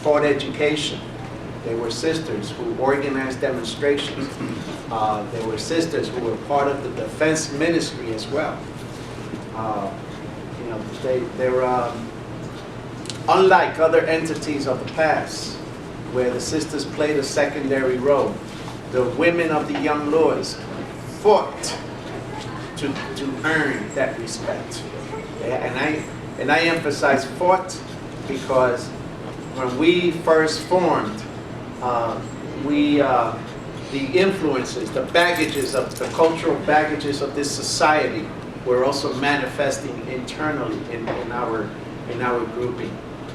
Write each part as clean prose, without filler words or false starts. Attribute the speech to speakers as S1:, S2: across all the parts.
S1: taught education. They were sisters who organized demonstrations. They were sisters who were part of the defense ministry as well. You know, they were unlike other entities of the past, where the sisters played a secondary role. The women of the young lords fought to earn that respect. And I emphasize fought because when we first formed, the influences, the baggages of the cultural baggages of this society were also manifesting internally in our grouping.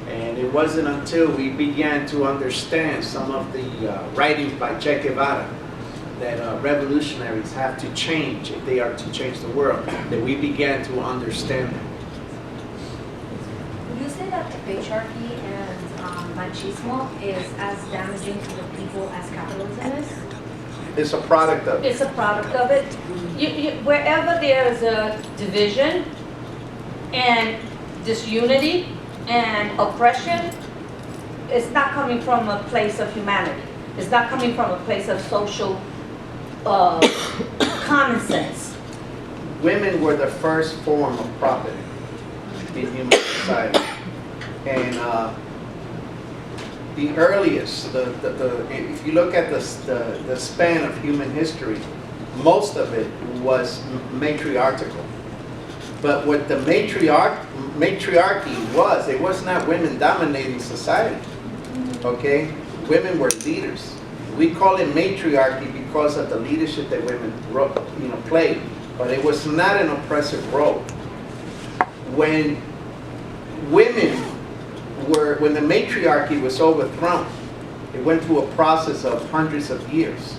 S1: And it wasn't until we began to understand some of the writings by Che Guevara that revolutionaries have to change if they are to change the world, that we began to understand them.
S2: Would you say that the patriarchy and machismo is as damaging to the people as capitalism is?
S1: It's a product of it.
S2: It's a product of it. Wherever there's a division and disunity and oppression, it's not coming from a place of humanity. It's not coming from a place of social common sense.
S1: Women were the first form of property in human society. And the earliest, if you look at the span of human history, most of it was matriarchal. But what the matriarchy was, it was not women dominating society. Okay? Women were leaders. We call it matriarchy because of the leadership that women played. But it was not an oppressive role. When the matriarchy was overthrown, it went through a process of hundreds of years.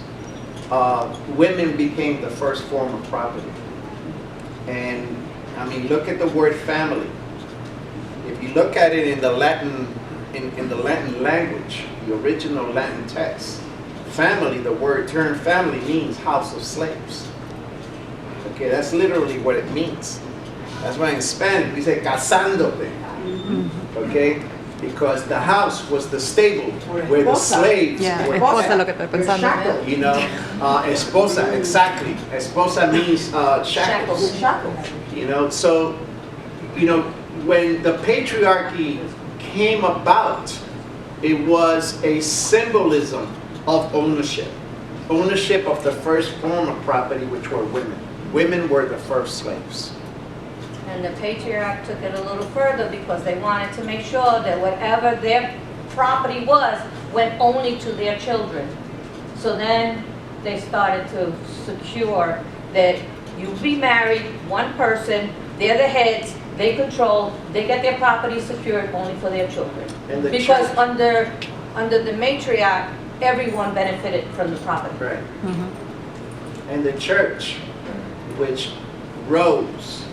S1: Women became the first form of property. And I mean, look at the word family. If you look at it in the Latin language, the original Latin text, family, the term family means house of slaves. Okay, that's literally what it means. That's why in Spanish we say casándote. Okay, because the house was the stable where the slaves were kept. You know, esposa, exactly. Esposa means shackles. You know, so, you know, when the patriarchy came about, it was a symbolism of ownership. Ownership of the first form of property, which were women. Women were the first slaves.
S2: And the patriarch took it a little further because they wanted to make sure that whatever their property was went only to their children. So then they started to secure that you be married, one person, they're the heads, they control, they get their property secured only for their children. Because under the matriarch, everyone benefited from the property.
S1: Right. And the church, which rose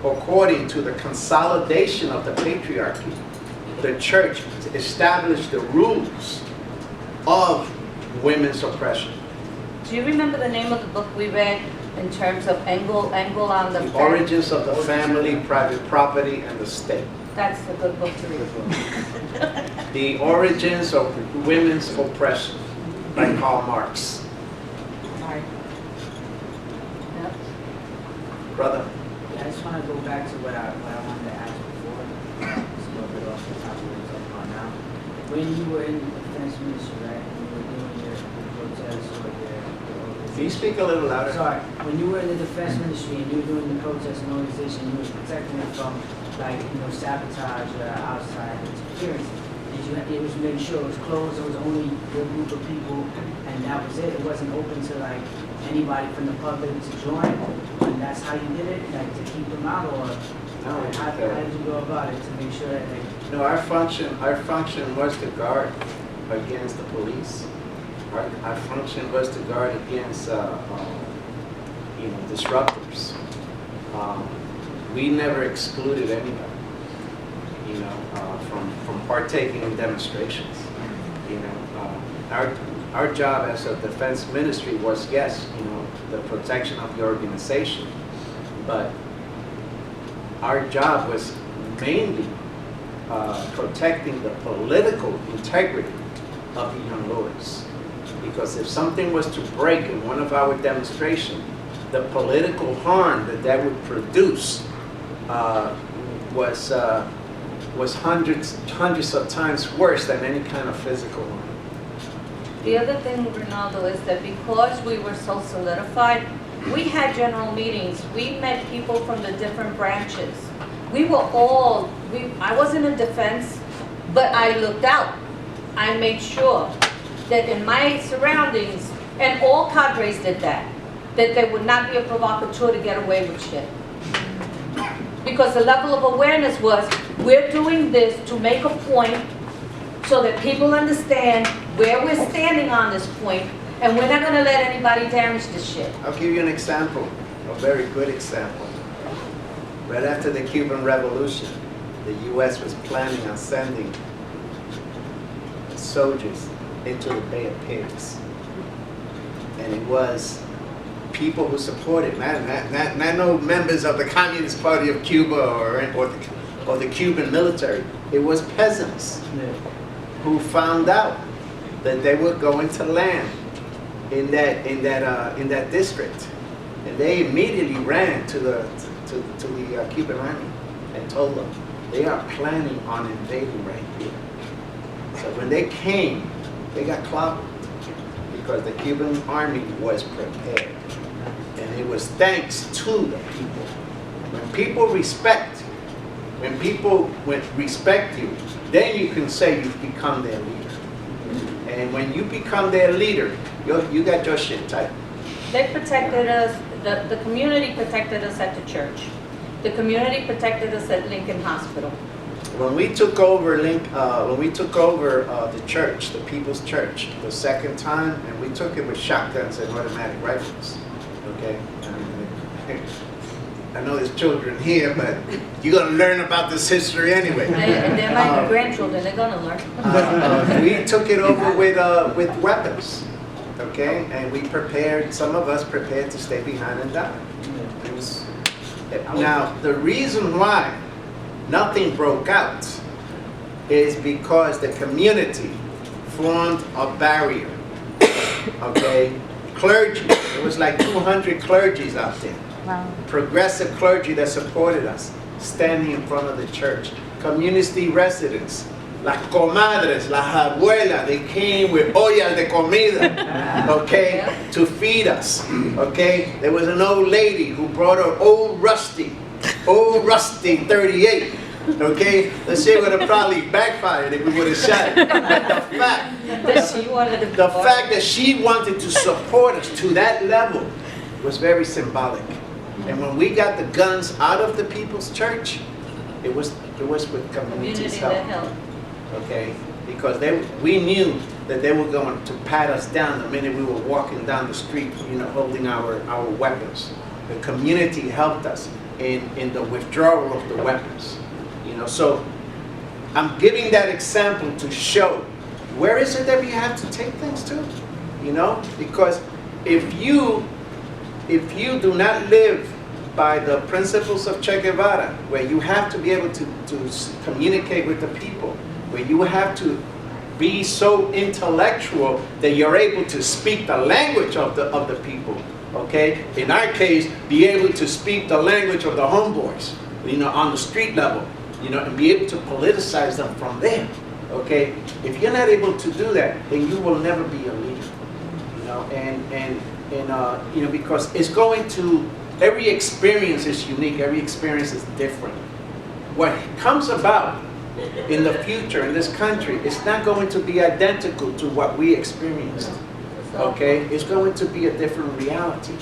S1: according to the consolidation of the patriarchy, the church established the rules of women's oppression.
S2: Do you remember the name of the book we read in terms of Engel on the
S1: origins of the family, private property, and the state?
S2: That's a good book to read.
S1: The Origins of Women's Oppression by Karl Marx.
S2: Right. Yep.
S1: Brother.
S3: Yeah, I just want to go back to what I wanted to ask before. It's a little bit off the top of what we're talking about now. When you were in the defense ministry, right, when you were doing your protests or your
S1: Can you speak a little louder?
S3: Sorry, when you were in the defense ministry and you were doing the protest and organization, you were protecting it from, like, you know, sabotage or outside interference. It was making sure it was closed, it was only your group of people, and that was it. It wasn't open to, like, anybody from the public to join, and that's how you did it, like, to keep them out, or how did you go about it to make sure that they...
S1: No, our function was to guard against the police. Our function was to guard against disruptors. We never excluded anybody, from partaking in demonstrations. Our job as a defense ministry was, yes, the protection of the organization, but our job was mainly protecting the political integrity of the young lords. Because if something was to break in one of our demonstrations, the political harm that would produce was hundreds of times worse than any kind of physical harm.
S2: The other thing, Ronaldo, is that because we were so solidified, we had general meetings. We met people from the different branches. We were all, I wasn't in defense, but I looked out. I made sure that in my surroundings, and all cadres did that there would not be a provocateur to get away with shit. Because the level of awareness was, we're doing this to make a point so that people understand where we're standing on this point, and we're not gonna let anybody damage this shit.
S1: I'll give you an example, a very good example. Right after the Cuban Revolution, the U.S. was planning on sending soldiers into the Bay of Pigs. And it was people who supported, not no members of the Communist Party of Cuba or the Cuban military. It was peasants who found out that they were going to land in that district, and they immediately ran to the Cuban army and told them they are planning on invading right here. So when they came, they got clobbered because the Cuban army was prepared, and it was thanks to the people. When people respect you, then you can say you've become their leader. And when you become their leader, you got your shit tight.
S2: They protected us, the community protected us at the church. The community protected us at Lincoln Hospital.
S1: When we took over the church, the People's Church, the second time, and we took it with shotguns and automatic rifles. Okay? I know there's children here, but you're going to learn about this history anyway.
S2: And they're my grandchildren, they're going to learn.
S1: We took it over with weapons, okay? And we prepared, some of us prepared to stay behind and die. Now, the reason why nothing broke out is because the community formed a barrier, okay? Clergy, there was like 200 clergies out there. Wow. Progressive clergy that supported us, standing in front of the church. Community residents, las comadres, las abuelas, they came with ollas de comida, okay, to feed us, okay. There was an old lady who brought her old rusty 38, okay. The shit would have probably backfired if we would have shot it. But the fact that she wanted to support us to that level was very symbolic. And when we got the guns out of the People's Church, it was with community's help. Okay, because we knew that they were going to pat us down the minute we were walking down the street, holding our weapons. The community helped us in the withdrawal of the weapons. So I'm giving that example to show where is it that we have to take things to, because if you do not live by the principles of Che Guevara, where you have to be able to communicate with the people, where you have to be so intellectual that you're able to speak the language of the people, okay? In our case, be able to speak the language of the homeboys, on the street level, and be able to politicize them from there, okay? If you're not able to do that, then you will never be a leader, and because it's going to, every experience is unique, every experience is different. What comes about in the future in this country is not going to be identical to what we experienced, okay? It's going to be a different reality.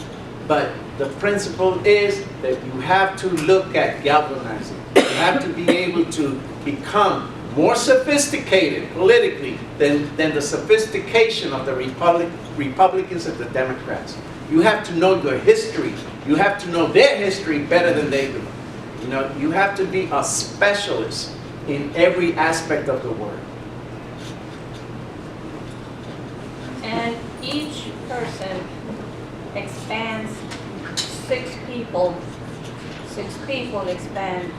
S1: But the principle is that you have to look at galvanizing. You have to be able to become more sophisticated politically than the sophistication of the Republicans and the Democrats. You have to know your history. You have to know their history better than they do. You have to be a specialist in every aspect of the word.
S2: And each person expands 6 people 6 people expand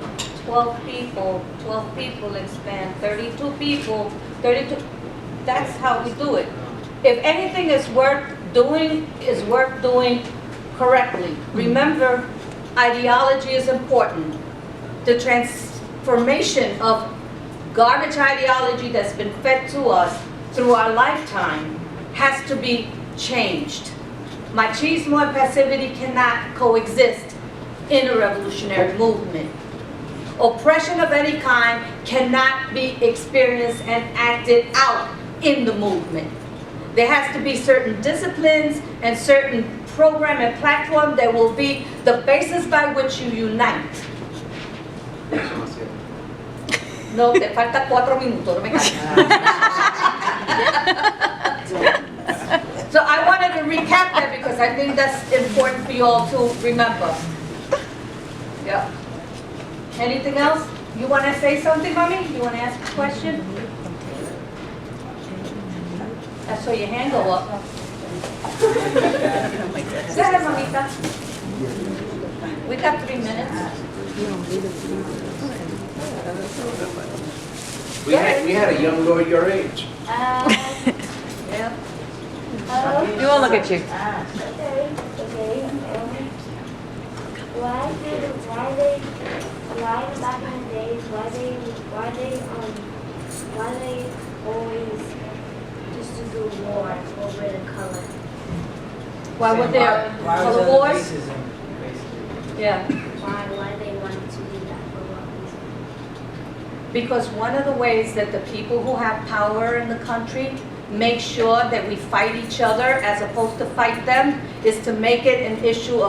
S2: 12 people, 12 people expand 32 people, 32, that's how we do it. If anything is worth doing correctly. Remember, ideology is important. The transformation of garbage ideology that's been fed to us through our lifetime has to be changed. Machismo and passivity cannot coexist in a revolutionary movement. Oppression of any kind cannot be experienced and acted out in the movement. There has to be certain disciplines and certain program and platform that will be the basis by which you unite. No, te falta 4 minutos, no me calles. So I wanted to recap that because I think that's important for you all to remember. Yeah. Anything else? You want to say something, mommy? You want to ask a question? I saw your hand go up. Go ahead, mamita. We got 3 minutes.
S1: We had a young lord your age.
S2: Yeah.
S4: We won't look at you.
S5: Okay. Why back in the days, why they always used to do war over the color?
S2: Why were there
S3: Why was
S2: color
S3: there
S2: wars?
S3: racism, basically?
S2: Yeah.
S5: Why they wanted to do that for what reason?
S2: Because one of the ways that the people who have power in the country make sure that we fight each other as opposed to fight them is to make it an issue of